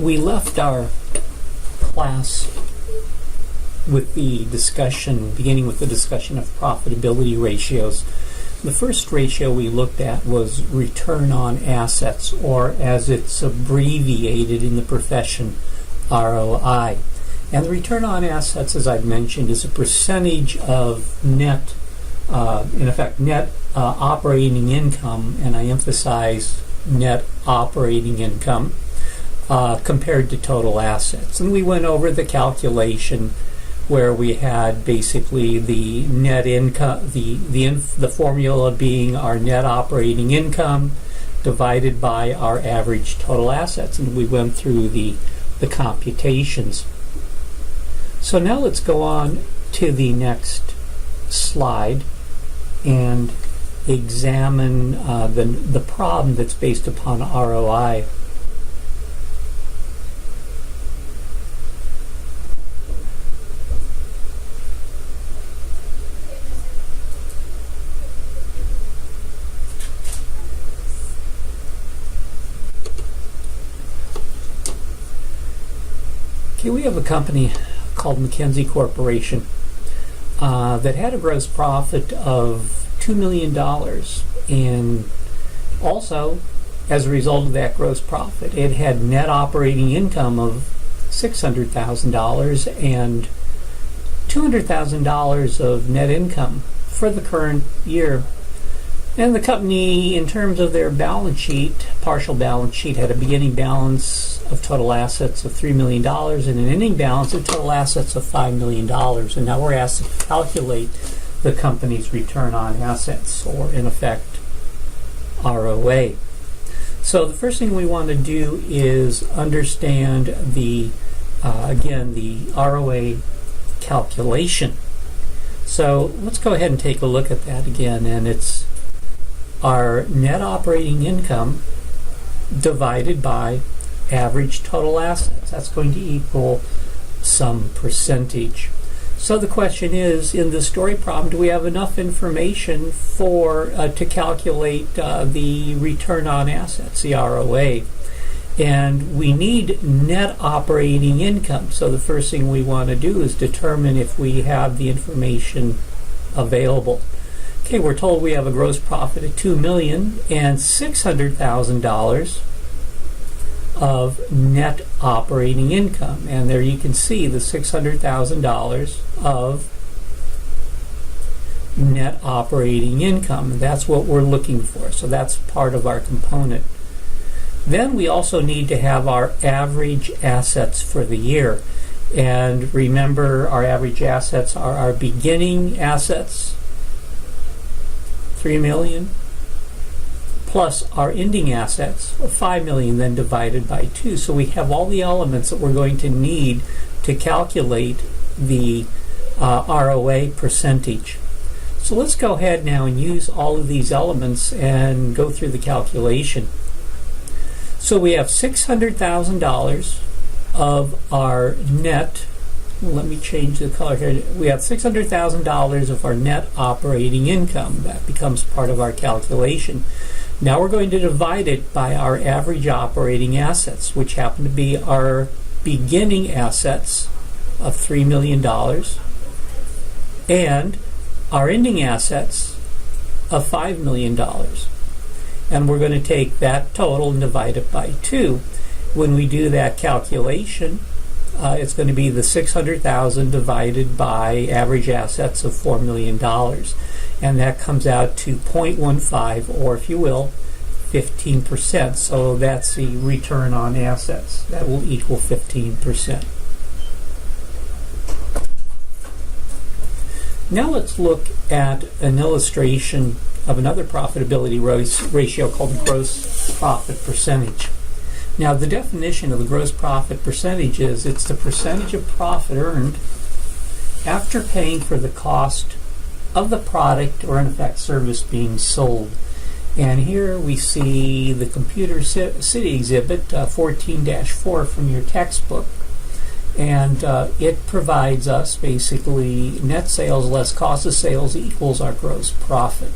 we left our class with the discussion, beginning with the discussion of profitability ratios. The first ratio we looked at was return on assets, or as it's abbreviated in the profession, ROI. And the return on assets, as I've mentioned, is a percentage of net operating income, and I emphasize net operating income, compared to total assets. And we went over the calculation where we had basically the net income, the formula being our net operating income divided by our average total assets, and we went through the computations. So now let's go on to the next slide and examine the problem that's based upon ROI. Okay, we have a company called McKinsey Corporation that had a gross profit of $2 million, and also as a result of that gross profit it had net operating income of $600,000 and $200,000 of net income for the current year. And the company, in terms of their balance sheet, partial balance sheet, had a beginning balance of total assets of $3 million and an ending balance of total assets of $5 million. And now we're asked to calculate the company's return on assets, or in effect, ROA. So the first thing we want to do is understand the ROA calculation. So let's go ahead and take a look at that again, and it's our net operating income divided by average total assets. That's going to equal some percentage. So the question is, in this story problem, do we have enough information to calculate the return on assets, the ROA? And we need net operating income. So the first thing we want to do is determine if we have the information available. Okay, we're told we have a gross profit of $2 million and $600,000 of net operating income. And there you can see the $600,000 of net operating income. That's what we're looking for. So that's part of our component. Then we also need to have our average assets for the year. And remember, our average assets are our beginning assets, $3 million, plus our ending assets of $5 million, then divided by 2. So we have all the elements that we're going to need to calculate the ROA percentage. So let's go ahead now and use all of these elements and go through the calculation. So we have $600,000 of our net. Let me change the color here. We have $600,000 of our net operating income. That becomes part of our calculation. Now we're going to divide it by our average operating assets, which happen to be our beginning assets of $3 million and our ending assets of $5 million. And we're going to take that total and divide it by 2. When we do that calculation, it's going to be the $600,000 divided by average assets of $4 million. And that comes out to 0.15, or if you will, 15%. So that's the return on assets. That will equal 15%. Now let's look at an illustration of another profitability ratio called the gross profit percentage. Now, the definition of the gross profit percentage is it's the percentage of profit earned after paying for the cost of the product, or in effect service, being sold. And here we see the Computer City exhibit 14-4 from your textbook, and it provides us basically net sales less cost of sales equals our gross profit.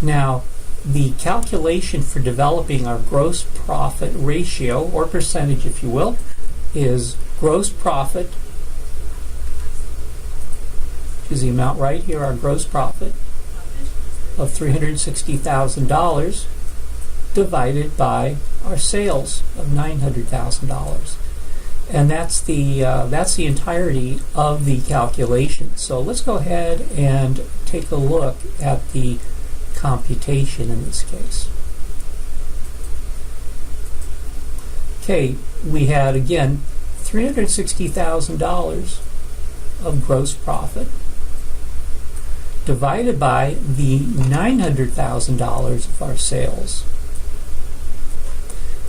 Now, the calculation for developing our gross profit ratio, or percentage if you will, is gross profit, which is the amount right here, our gross profit of $360,000 divided by our sales of $900,000. And that's the entirety of the calculation. So let's go ahead and take a look at the computation in this case. Okay, we had again $360,000 of gross profit divided by the $900,000 of our sales.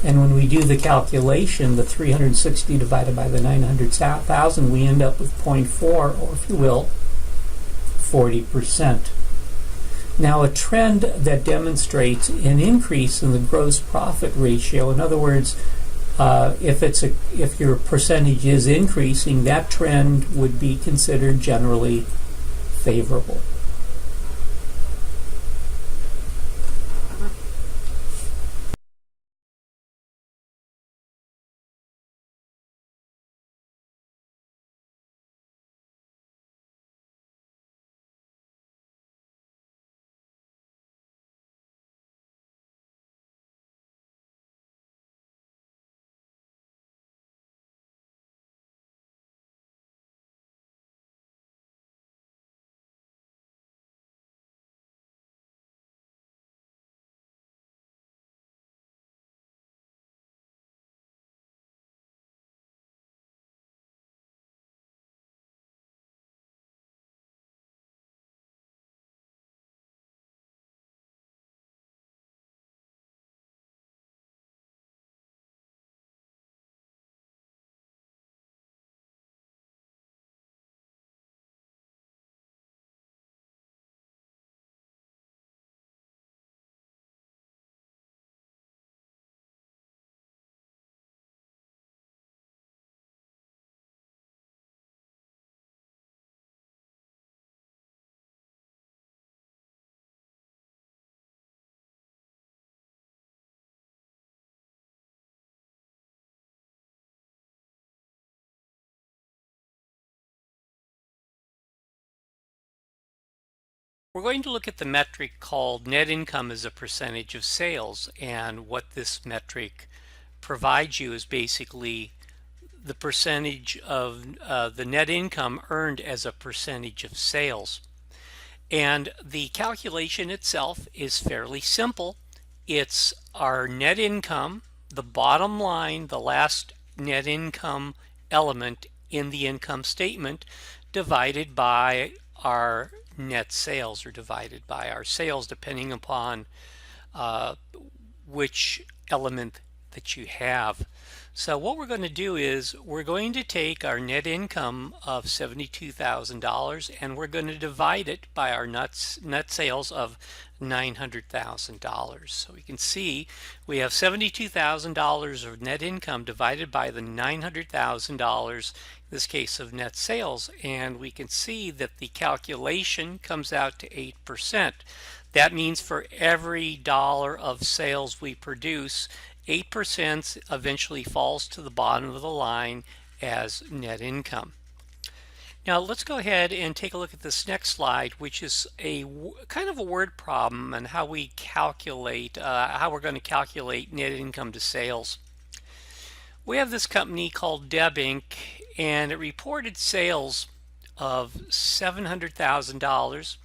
And when we do the calculation, the 360 divided by the 900,000, we end up with 0.4, or if you will, 40%. Now, a trend that demonstrates an increase in the gross profit ratio, in other words, if your percentage is increasing, that trend would be considered generally favorable. We're going to look at the metric called net income as a percentage of sales, and what this metric provides you is basically the percentage of the net income earned as a percentage of sales. And the calculation itself is fairly simple. It's our net income, the bottom line, the last net income element in the income statement, divided by our net sales, or divided by our sales, depending upon which element that you have. So what we're going to do is we're going to take our net income of $72,000 and we're going to divide it by our net sales of $900,000. So we can see we have $72,000 of net income divided by the $900,000, in this case of net sales, and we can see that the calculation comes out to 8%. That means for every dollar of sales we produce, 8% eventually falls to the bottom of the line as net income. Now let's go ahead and take a look at this next slide, which is a kind of a word problem and how we calculate, how we're going to calculate net income to sales. We have this company called Deb Inc., and it reported sales of $700,000.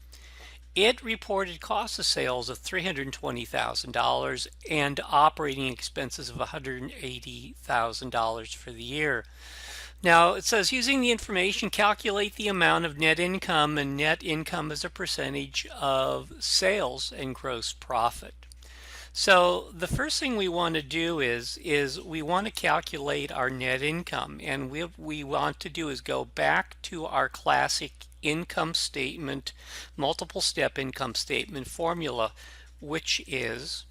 It reported cost of sales of $320,000 and operating expenses of $180,000 for the year. Now it says, using the information, calculate the amount of net income and net income as a percentage of sales and gross profit. So the first thing we want to do is we want to calculate our net income, and we want to do is go back to our classic income statement, multiple step income statement formula, which is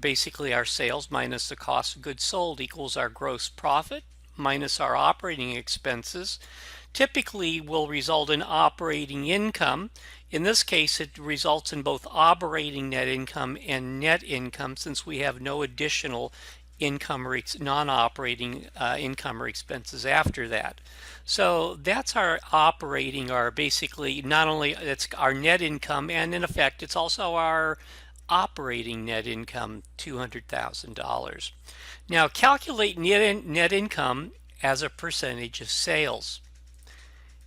basically our sales minus the cost of goods sold equals our gross profit minus our operating expenses. Typically will result in operating income. In this case, it results in both operating net income and net income, since we have no additional income or non-operating income or expenses after that. So that's our operating, our basically not only it's our net income, and in effect it's also our operating net income, $200,000. Now calculate net income as a percentage of sales.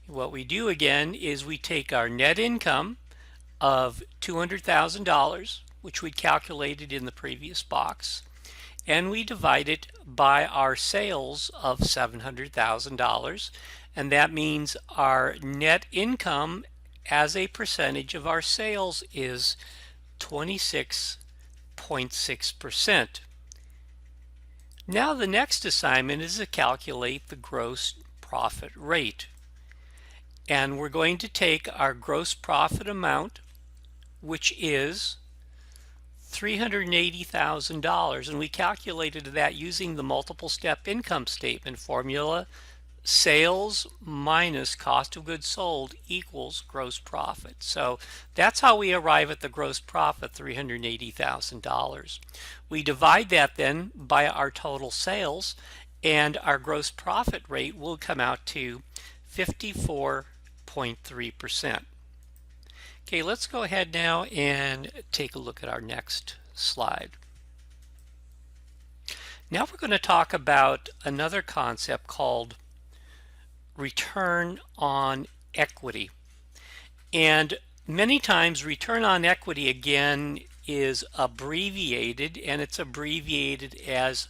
What we do again is we take our net income of $200,000, which we calculated in the previous box, and we divide it by our sales of $700,000, and that means our net income as a percentage of our sales is 26.6%. Now the next assignment is to calculate the gross profit rate. And we're going to take our gross profit amount, which is $380,000, and we calculated that using the multiple step income statement formula. Sales minus cost of goods sold equals gross profit. So that's how we arrive at the gross profit, $380,000. We divide that then by our total sales, and our gross profit rate will come out to 54.3%. Okay, let's go ahead now and take a look at our next slide. Now we're going to talk about another concept called return on equity. And many times return on equity again is abbreviated, and it's abbreviated as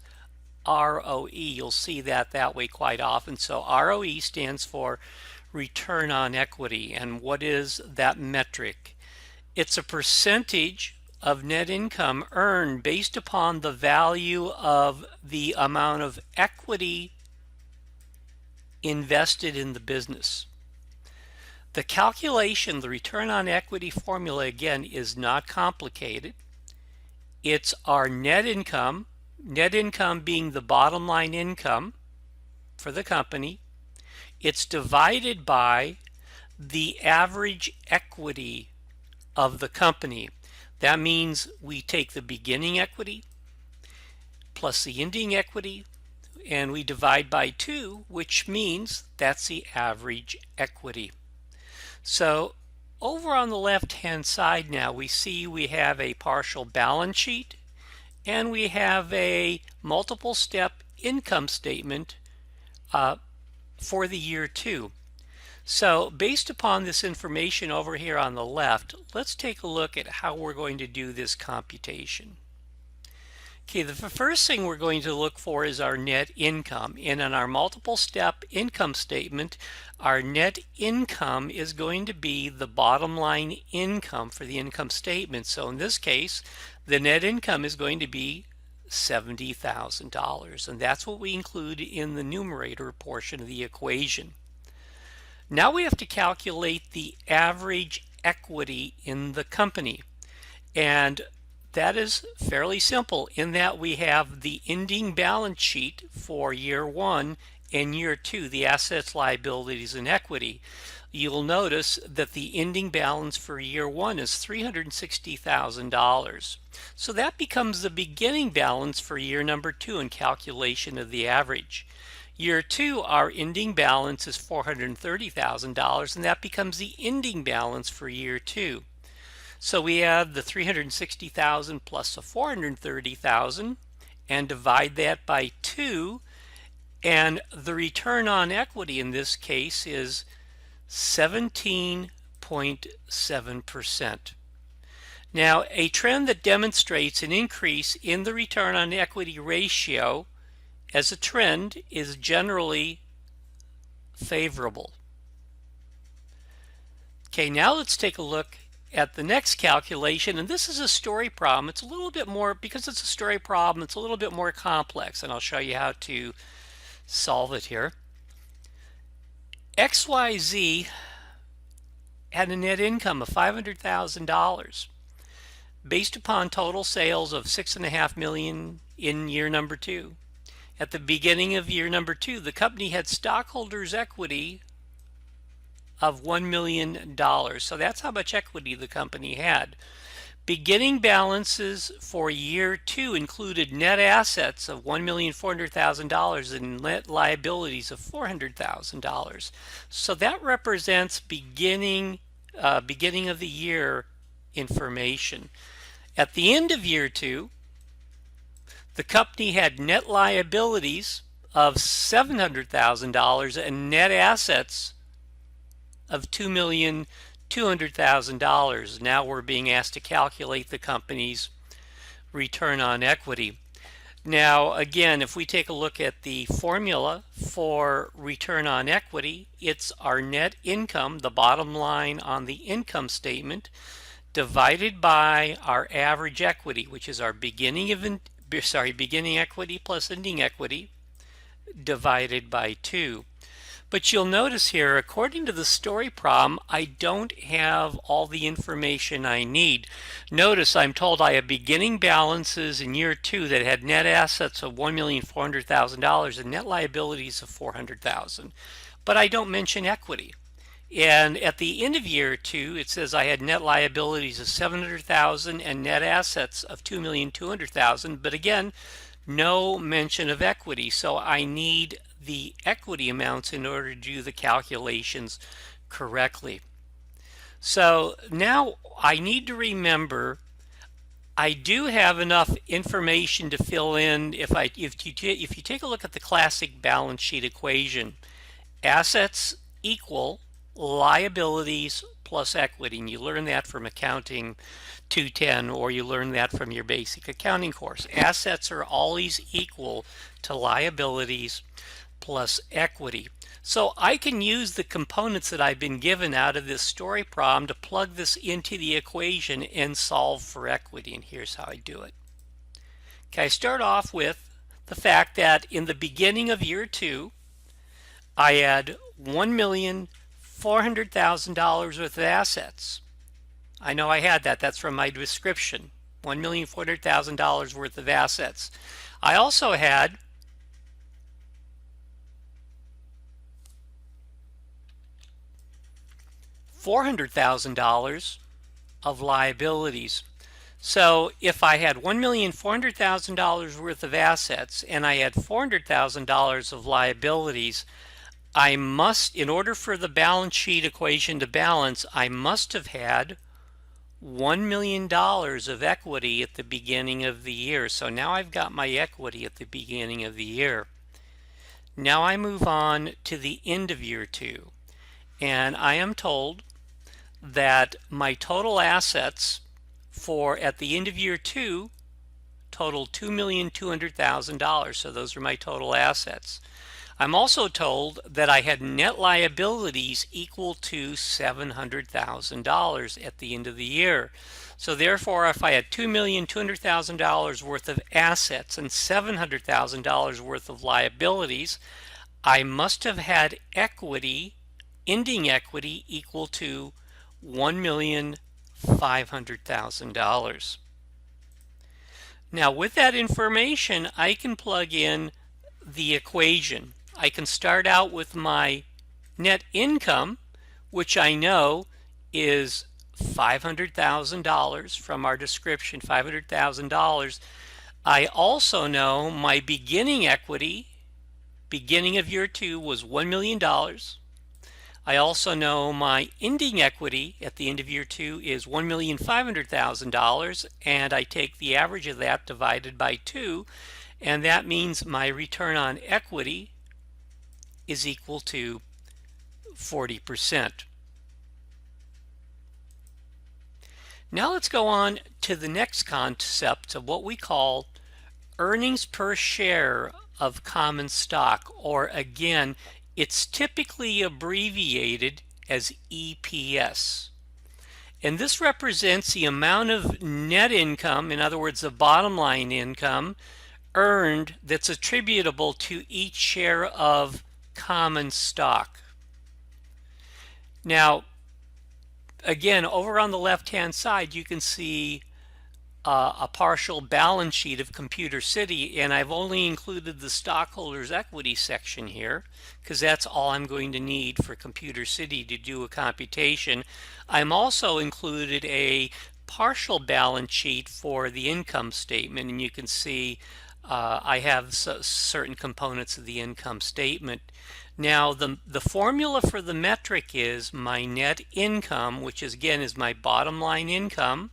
ROE. You'll see that way quite often. So ROE stands for return on equity. And what is that metric? It's a percentage of net income earned based upon the value of the amount of equity invested in the business. The calculation, the return on equity formula, again, is not complicated. It's our net income being the bottom line income for the company. It's divided by the average equity of the company. That means we take the beginning equity plus the ending equity, and we divide by 2, which means that's the average equity. So over on the left-hand side now, we see we have a partial balance sheet, and we have a multiple step income statement for the year 2. So based upon this information over here on the left, let's take a look at how we're going to do this computation. Okay, the first thing we're going to look for is our net income. And in our multiple step income statement, our net income is going to be the bottom line income for the income statement. So in this case, the net income is going to be $70,000, and that's what we include in the numerator portion of the equation. Now we have to calculate the average equity in the company, and that is fairly simple in that we have the ending balance sheet for year 1 and year 2, the assets, liabilities, and equity. You'll notice that the ending balance for year 1 is $360,000. So that becomes the beginning balance for year number 2 in calculation of the average. Year 2, our ending balance is $430,000, and that becomes the ending balance for year 2. So we add the $360,000 plus the $430,000 and divide that by 2, and the return on equity in this case is 17.7%. Now, a trend that demonstrates an increase in the return on equity ratio as a trend is generally favorable. Okay, now let's take a look at the next calculation, and this is a story problem. It's a little bit more, because it's a story problem, it's a little bit more complex, and I'll show you how to solve it here. XYZ had a net income of $500,000 based upon total sales of $6.5 million in year number 2. At the beginning of year number 2, the company had stockholders' equity of $1 million. So that's how much equity the company had. Beginning balances for year 2 included net assets of $1,400,000 and net liabilities of $400,000. So that represents beginning of the year information. At the end of year 2, the company had net liabilities of $700,000 and net assets of $2,200,000. Now we're being asked to calculate the company's return on equity. Now, again, if we take a look at the formula for return on equity, it's our net income, the bottom line on the income statement, divided by our average equity, which is our beginning equity plus ending equity, divided by 2. But you'll notice here, according to the story problem, I don't have all the information I need. Notice I'm told I have beginning balances in year 2 that had net assets of $1,400,000 and net liabilities of $400,000. But I don't mention equity. And at the end of year 2, it says I had net liabilities of $700,000 and net assets of $2,200,000. But again, no mention of equity. So I need the equity amounts in order to do the calculations correctly. So now I need to remember I do have enough information to fill in. If you take a look at the classic balance sheet equation, assets equal liabilities plus equity, and you learn that from Accounting 210, or you learn that from your basic accounting course. Assets are always equal to liabilities plus equity. So I can use the components that I've been given out of this story problem to plug this into the equation and solve for equity, and here's how I do it. Okay, I start off with the fact that in the beginning of year 2, I had $1,400,000 worth of assets. I know I had that. That's from my description. $1,400,000 worth of assets. I also had $400,000 of liabilities. So if I had $1,400,000 worth of assets and I had $400,000 of liabilities, I must, in order for the balance sheet equation to balance, I must have had $1 million of equity at the beginning of the year. So now I've got my equity at the beginning of the year. Now I move on to the end of year 2, and I am told that my total assets for at the end of year 2 total $2,200,000. So those are my total assets. I'm also told that I had net liabilities equal to $700,000 at the end of the year. So therefore, if I had $2,200,000 worth of assets and $700,000 worth of liabilities, I must have had equity, ending equity, equal to $1,500,000. Now with that information, I can plug in the equation. I can start out with my net income, which I know is $500,000 from our description, $500,000. I also know my beginning equity, beginning of year 2, was $1 million. I also know my ending equity at the end of year 2 is $1,500,000, and I take the average of that divided by 2, and that means my return on equity is equal to 40%. Now let's go on to the next concept of what we call earnings per share of common stock, or again, it's typically abbreviated as EPS. And this represents the amount of net income, in other words, the bottom line income, earned that's attributable to each share of common stock. Now, again, over on the left-hand side, you can see a partial balance sheet of Computer City, and I've only included the stockholders' equity section here because that's all I'm going to need for Computer City to do a computation. I'm also included a partial balance sheet for the income statement, and you can see I have certain components of the income statement. Now the formula for the metric is my net income, which is again is my bottom line income,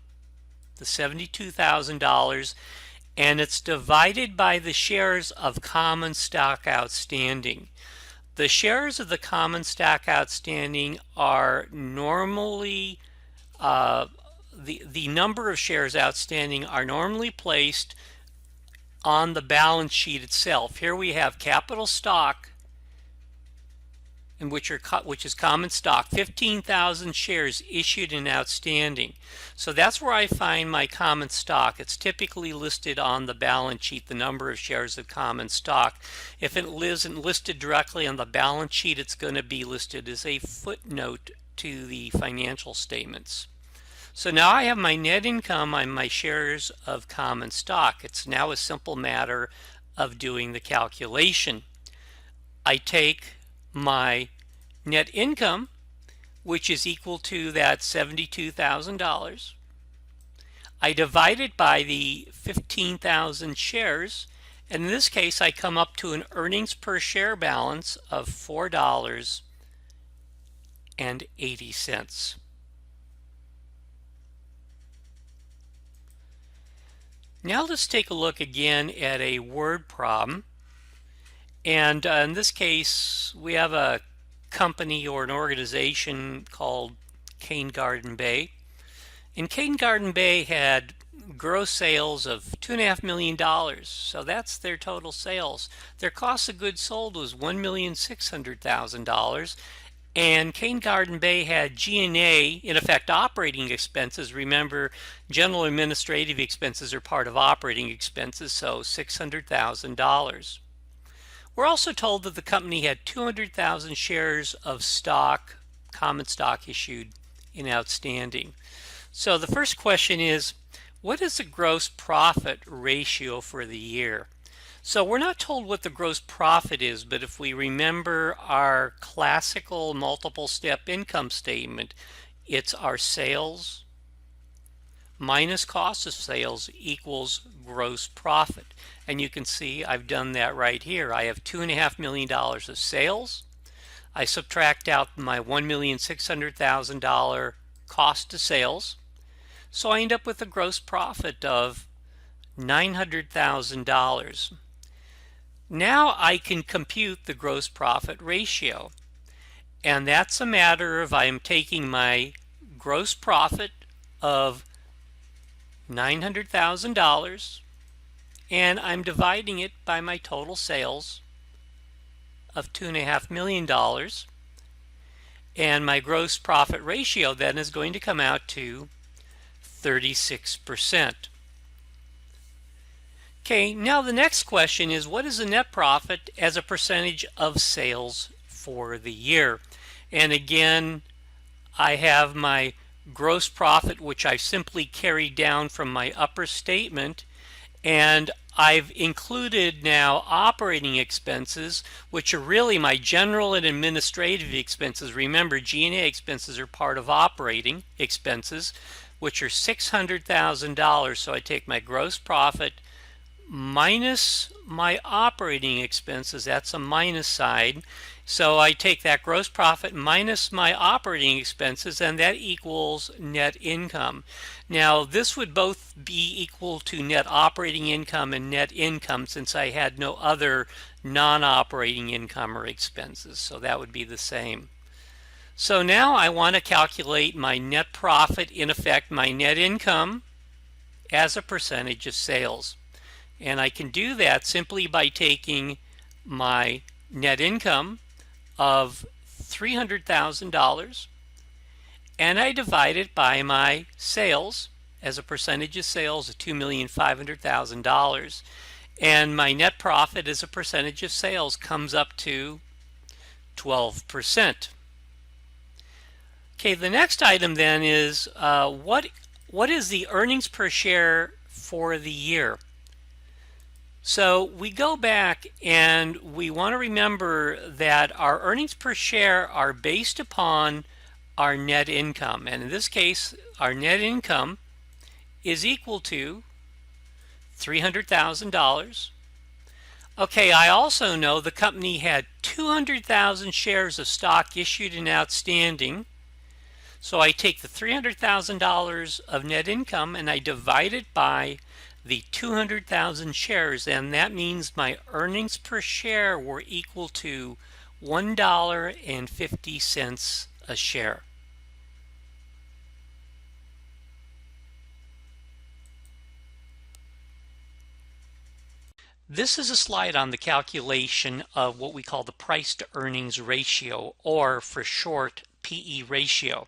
the $72,000, and it's divided by the shares of common stock outstanding. The shares of the common stock outstanding are normally the number of shares outstanding are normally placed on the balance sheet itself. Here we have capital stock, and which is common stock, 15,000 shares issued and outstanding. So that's where I find my common stock. It's typically listed on the balance sheet, the number of shares of common stock. If it isn't listed directly on the balance sheet, it's going to be listed as a footnote to the financial statements. So now I have my net income on my shares of common stock. It's now a simple matter of doing the calculation. I take my net income, which is equal to that $72,000. I divide it by the 15,000 shares, and in this case I come up to an earnings per share balance of $4.80. Now let's take a look again at a word problem. And in this case, we have a company or an organization called Cane Garden Bay. And Cane Garden Bay had gross sales of $2.5 million. So that's their total sales. Their cost of goods sold was $1,600,000. And Cane Garden Bay had G&A, in effect operating expenses. Remember, general administrative expenses are part of operating expenses, so $600,000. We're also told that the company had 200,000 shares of stock, common stock issued and outstanding. So the first question is, what is the gross profit ratio for the year? So we're not told what the gross profit is, but if we remember our classical multiple step income statement, it's our sales minus cost of sales equals gross profit. And you can see I've done that right here. I have $2.5 million of sales. I subtract out my $1,600,000 cost of sales. So I end up with a gross profit of $900,000. Now I can compute the gross profit ratio. And that's a matter of I'm taking my gross profit of $900,000 and I'm dividing it by my total sales of $2.5 million, and my gross profit ratio then is going to come out to 36%. Okay, now the next question is, what is the net profit as a percentage of sales for the year? And again, I have my gross profit, which I simply carried down from my upper statement, and I've included now operating expenses, which are really my general and administrative expenses. Remember, G&A expenses are part of operating expenses, which are $600,000. So I take my gross profit minus my operating expenses, that's a minus side. So I take that gross profit minus my operating expenses, and that equals net income. Now this would both be equal to net operating income and net income, since I had no other non-operating income or expenses, so that would be the same. So now I want to calculate my net profit, in effect my net income, as a percentage of sales. And I can do that simply by taking my net income of $300,000 and I divide it by my sales as a percentage of sales of $2,500,000, and my net profit as a percentage of sales comes up to 12%. Okay, the next item then is what is the earnings per share for the year? So we go back and we want to remember that our earnings per share are based upon our net income. And in this case, our net income is equal to $300,000. Okay, I also know the company had 200,000 shares of stock issued and outstanding. So I take the $300,000 of net income and I divide it by the 200,000 shares, and that means my earnings per share were equal to $1.50 a share. This is a slide on the calculation of what we call the price to earnings ratio, or for short, PE ratio.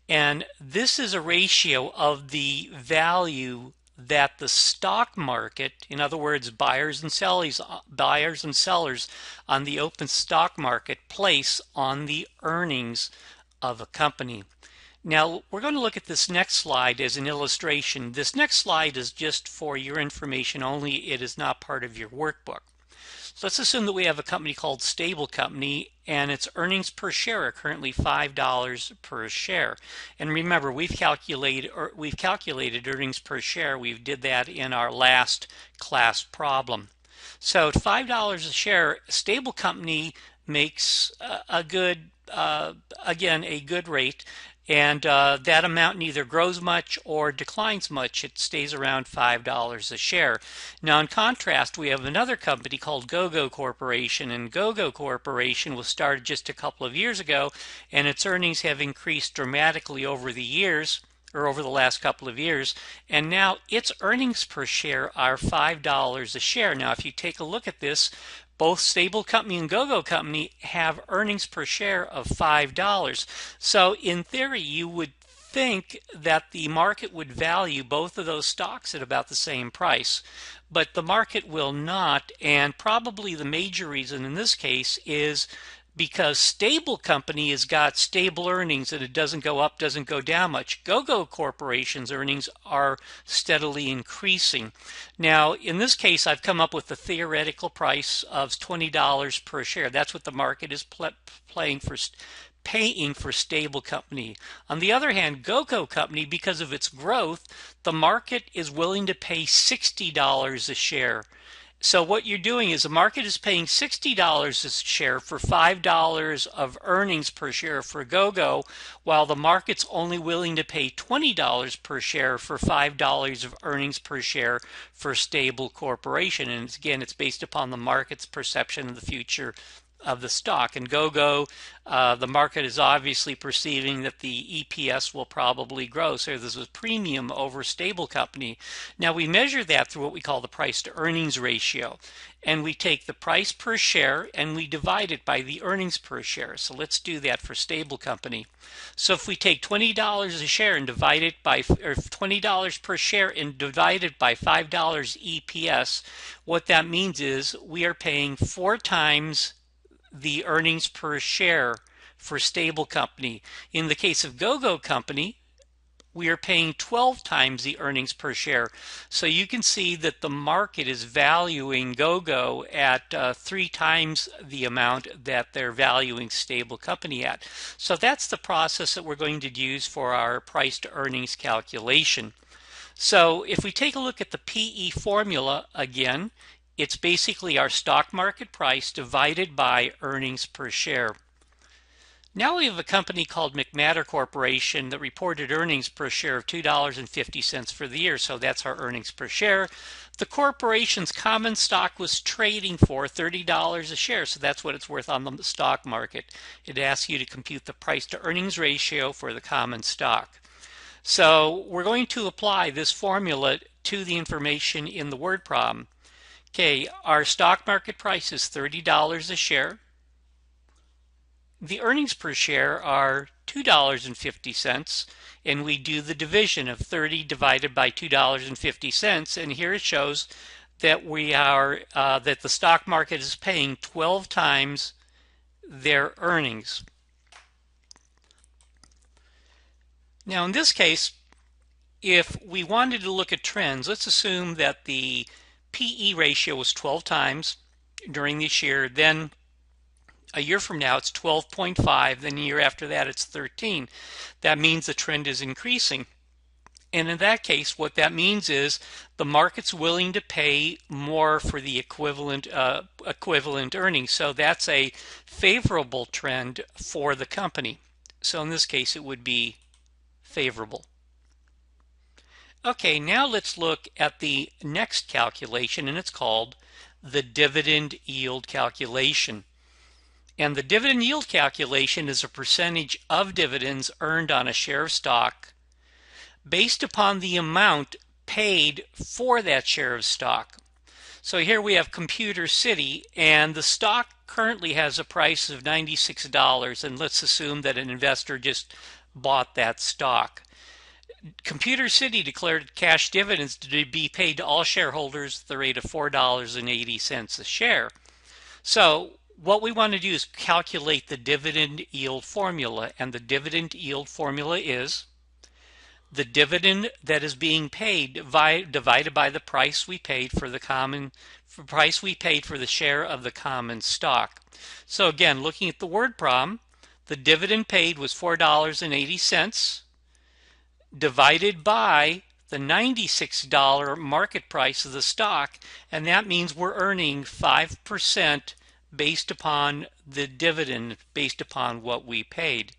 And this is a ratio of the value that the stock market, in other words, buyers and sellers on the open stock market, place on the earnings of a company. Now, we're going to look at this next slide as an illustration. This next slide is just for your information only. It is not part of your workbook. So let's assume that we have a company called Stable Company, and its earnings per share are currently $5 per share. And remember, we've calculated earnings per share. We did that in our last class problem. So at $5 a share, Stable Company makes a good rate. And that amount neither grows much or declines much. It stays around $5 a share. Now, in contrast, we have another company called GoGo Corporation, and GoGo Corporation was started just a couple of years ago, and its earnings have increased dramatically over the years, or over the last couple of years, and now its earnings per share are $5 a share. Now, if you take a look at this, both Stable Company and GoGo Company have earnings per share of $5. So in theory, you would think that the market would value both of those stocks at about the same price. But the market will not, and probably the major reason in this case is because Stable Company has got stable earnings and it doesn't go up, doesn't go down much. GoGo Corporation's earnings are steadily increasing. Now, in this case, I've come up with the theoretical price of $20 per share. That's what the market is paying for Stable Company. On the other hand, GoGo Company, because of its growth, the market is willing to pay $60 a share. So what you're doing is the market is paying $60 a share for $5 of earnings per share for GoGo, while the market's only willing to pay $20 per share for $5 of earnings per share for Stable Corporation. And again, it's based upon the market's perception of the future of the stock. And GoGo, the market is obviously perceiving that the EPS will probably grow. So there's a premium over Stable Company. Now we measure that through what we call the price to earnings ratio. And we take the price per share and we divide it by the earnings per share. So let's do that for Stable Company. So if we take $20 a share and divide it by, or $20 per share and divide it by $5 EPS, what that means is we are paying 4 times the earnings per share for Stable Company. In the case of GoGo Company, we are paying 12 times the earnings per share. So you can see that the market is valuing GoGo at 3 times the amount that they're valuing Stable Company at. So that's the process that we're going to use for our price to earnings calculation. So if we take a look at the PE formula again, it's basically our stock market price divided by earnings per share. Now we have a company called McMatter Corporation that reported earnings per share of $2.50 for the year, so that's our earnings per share. The corporation's common stock was trading for $30 a share, so that's what it's worth on the stock market. It asks you to compute the price to earnings ratio for the common stock. So we're going to apply this formula to the information in the word problem. Okay, our stock market price is $30 a share. The earnings per share are $2.50, and we do the division of 30 divided by $2.50, and here it shows that that the stock market is paying 12 times their earnings. Now in this case, if we wanted to look at trends, let's assume that the PE ratio was 12 times during this year, then a year from now it's 12.5, then a year after that it's 13. That means the trend is increasing. And in that case, what that means is the market's willing to pay more for the equivalent earnings. So that's a favorable trend for the company. So in this case, it would be favorable. Okay, now let's look at the next calculation, and it's called the dividend yield calculation. And the dividend yield calculation is a percentage of dividends earned on a share of stock based upon the amount paid for that share of stock. So here we have Computer City, and the stock currently has a price of $96, and let's assume that an investor just bought that stock. Computer City declared cash dividends to be paid to all shareholders at the rate of $4.80 a share. So what we want to do is calculate the dividend yield formula, and the dividend yield formula is the dividend that is being paid divided by the price we paid for the share of the common stock. So again, looking at the word problem, the dividend paid was $4.80 divided by the $96 market price of the stock, and that means we're earning 5% based upon the dividend, based upon what we paid.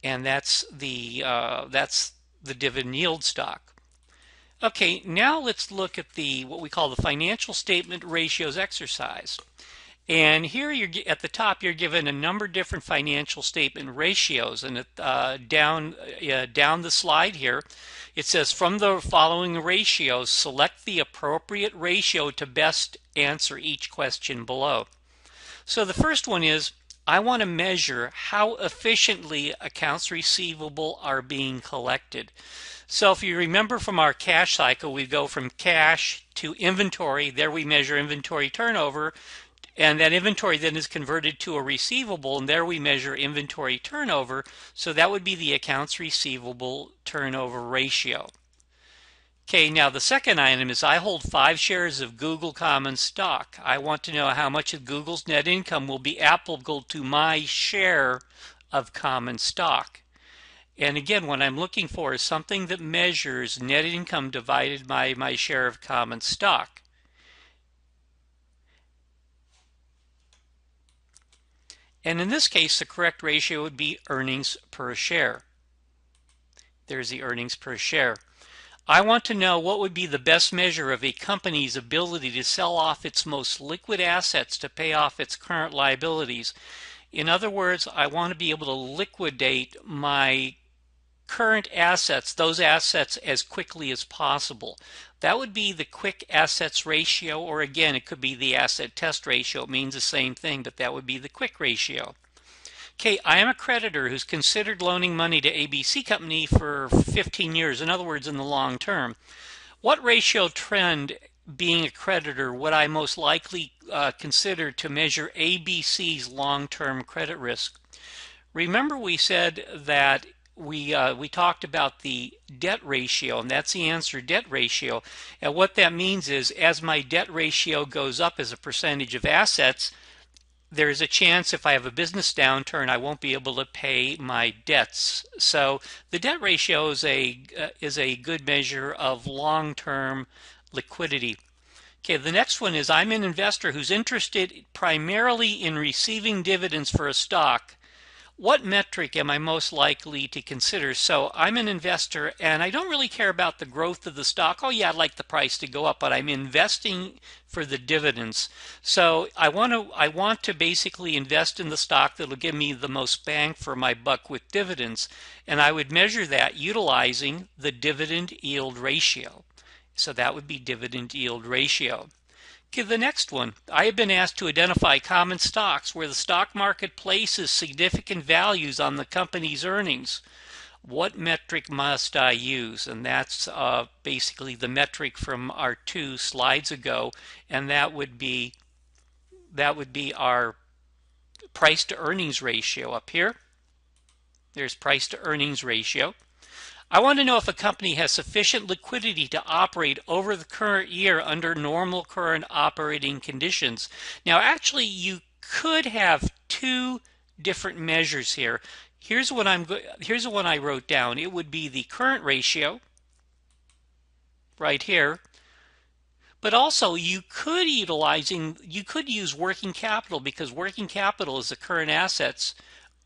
And that's the dividend yield stock. Okay, now let's look at what we call the financial statement ratios exercise. And here at the top, you're given a number of different financial statement ratios, and down the slide here, it says from the following ratios, select the appropriate ratio to best answer each question below. So the first one is, I want to measure how efficiently accounts receivable are being collected. So if you remember from our cash cycle, we go from cash to inventory. There we measure inventory turnover, and that inventory then is converted to a receivable, and there we measure inventory turnover. So that would be the accounts receivable turnover ratio. Okay, now the second item is I hold 5 shares of Google common stock. I want to know how much of Google's net income will be applicable to my share of common stock. And again, what I'm looking for is something that measures net income divided by my share of common stock. And in this case, the correct ratio would be earnings per share. There's the earnings per share. I want to know what would be the best measure of a company's ability to sell off its most liquid assets to pay off its current liabilities. In other words, I want to be able to liquidate my current assets, those assets, as quickly as possible. That would be the quick assets ratio, or again, it could be the asset test ratio. It means the same thing, but that would be the quick ratio. Okay, I am a creditor who's considered loaning money to ABC Company for 15 years, in other words, in the long term. What ratio trend, being a creditor, would I most likely consider to measure ABC's long-term credit risk? Remember we said that we talked about the debt ratio, and that's the answer, debt ratio. And what that means is as my debt ratio goes up as a percentage of assets, there's a chance if I have a business downturn, I won't be able to pay my debts. So the debt ratio is a good measure of long-term liquidity. Okay, the next one is I'm an investor who's interested primarily in receiving dividends for a stock. What metric am I most likely to consider? So I'm an investor and I don't really care about the growth of the stock. Oh yeah, I'd like the price to go up, but I'm investing for the dividends. So I want to basically invest in the stock that'll give me the most bang for my buck with dividends. And I would measure that utilizing the dividend yield ratio. So that would be dividend yield ratio. Okay, the next one. I have been asked to identify common stocks where the stock market places significant values on the company's earnings. What metric must I use? And that's basically the metric from our 2 slides ago, and that would be our price to earnings ratio up here. There's price to earnings ratio. I want to know if a company has sufficient liquidity to operate over the current year under normal current operating conditions. Now, actually, you could have 2 different measures here. Here's the one I wrote down. It would be the current ratio, right here. But also you could use working capital, because working capital is the current assets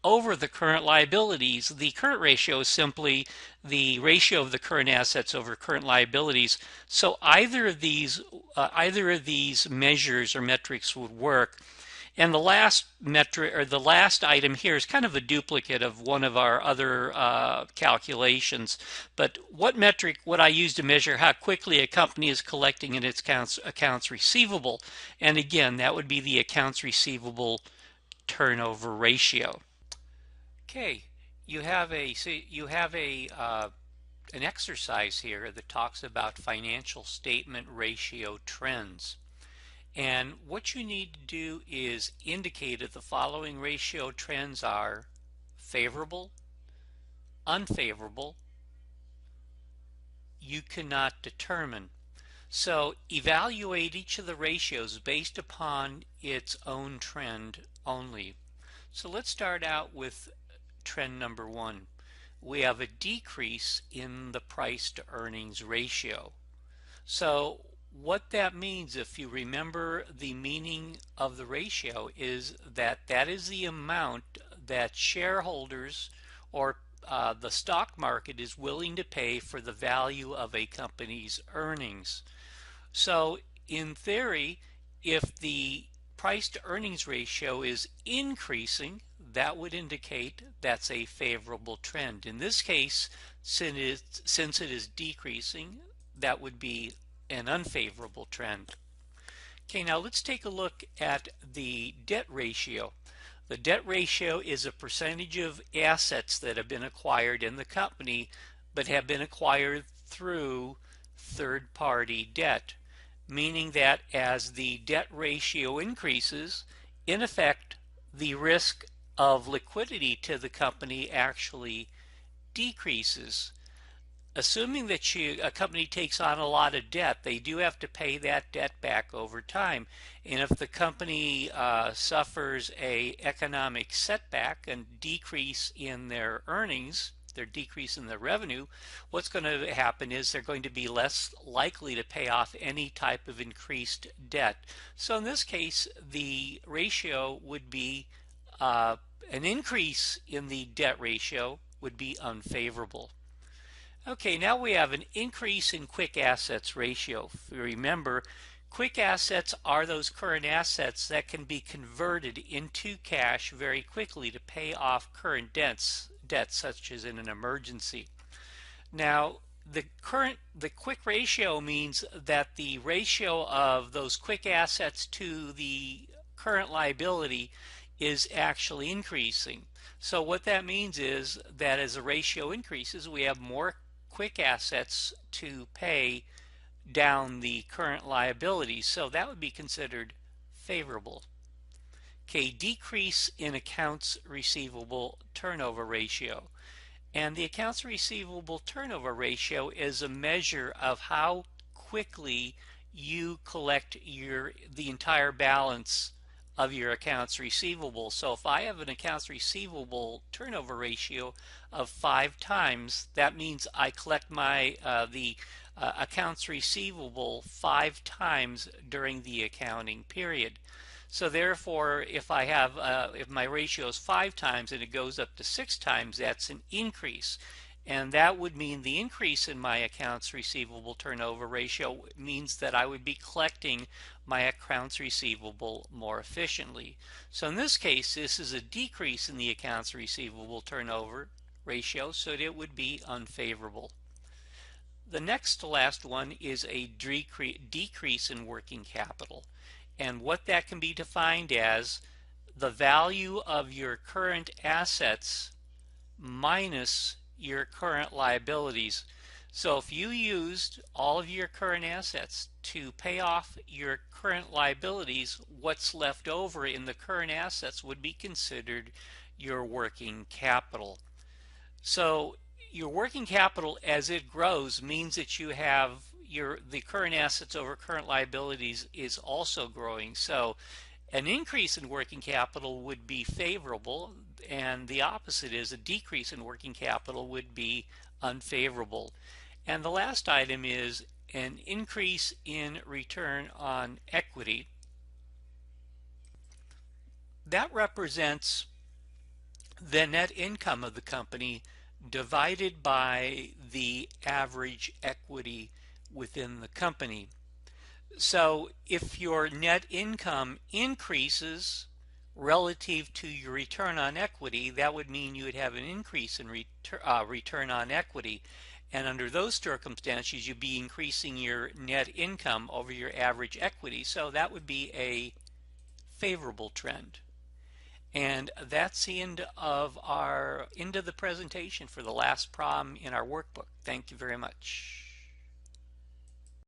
over the current liabilities. The current ratio is simply the ratio of the current assets over current liabilities. So either of these measures or metrics would work. And the last metric, or the last item here, is kind of a duplicate of one of our other calculations. But what metric would I use to measure how quickly a company is collecting in its accounts receivable? And again, that would be the accounts receivable turnover ratio. Okay, you have a an exercise here that talks about financial statement ratio trends. And what you need to do is indicate if the following ratio trends are favorable, unfavorable, you cannot determine. So evaluate each of the ratios based upon its own trend only. So let's start out with trend number one. We have a decrease in the price to earnings ratio. So what that means, if you remember the meaning of the ratio, is that that is the amount that shareholders or the stock market is willing to pay for the value of a company's earnings. So in theory, if the price to earnings ratio is increasing, that would indicate that's a favorable trend. In this case, since it is decreasing, that would be an unfavorable trend. Okay, now let's take a look at the debt ratio. The debt ratio is a percentage of assets that have been acquired in the company but have been acquired through third-party debt, meaning that as the debt ratio increases, in effect, the risk of liquidity to the company actually decreases. Assuming that a company takes on a lot of debt, they do have to pay that debt back over time. And if the company suffers a economic setback and decrease in their earnings, their decrease in their revenue, what's going to happen is they're going to be less likely to pay off any type of increased debt. So in this case, the ratio would be an increase in the debt ratio would be unfavorable. Okay, now we have an increase in quick assets ratio. If you remember, quick assets are those current assets that can be converted into cash very quickly to pay off current debts such as in an emergency. Now, the quick ratio means that the ratio of those quick assets to the current liability is actually increasing. So what that means is that as the ratio increases, we have more quick assets to pay down the current liabilities. So that would be considered favorable. Okay, decrease in accounts receivable turnover ratio. And the accounts receivable turnover ratio is a measure of how quickly you collect the entire balance of your accounts receivable. So if I have an accounts receivable turnover ratio of 5 times, that means I collect my accounts receivable 5 times during the accounting period. So therefore, if I have if my ratio is 5 times and it goes up to 6 times, that's an increase. And that would mean the increase in my accounts receivable turnover ratio means that I would be collecting my accounts receivable more efficiently. So in this case, this is a decrease in the accounts receivable turnover ratio, so it would be unfavorable. The next to last one is a decrease in working capital. And what that can be defined as the value of your current assets minus your current liabilities. So if you used all of your current assets to pay off your current liabilities, what's left over in the current assets would be considered your working capital. So your working capital, as it grows, means that you have the current assets over current liabilities is also growing. So an increase in working capital would be favorable, and the opposite is a decrease in working capital would be unfavorable. And the last item is an increase in return on equity, that represents the net income of the company divided by the average equity within the company. So if your net income increases relative to your return on equity, that would mean you would have an increase in return on equity. And under those circumstances, you'd be increasing your net income over your average equity. So that would be a favorable trend. And that's the end of the presentation for the last problem in our workbook. Thank you very much.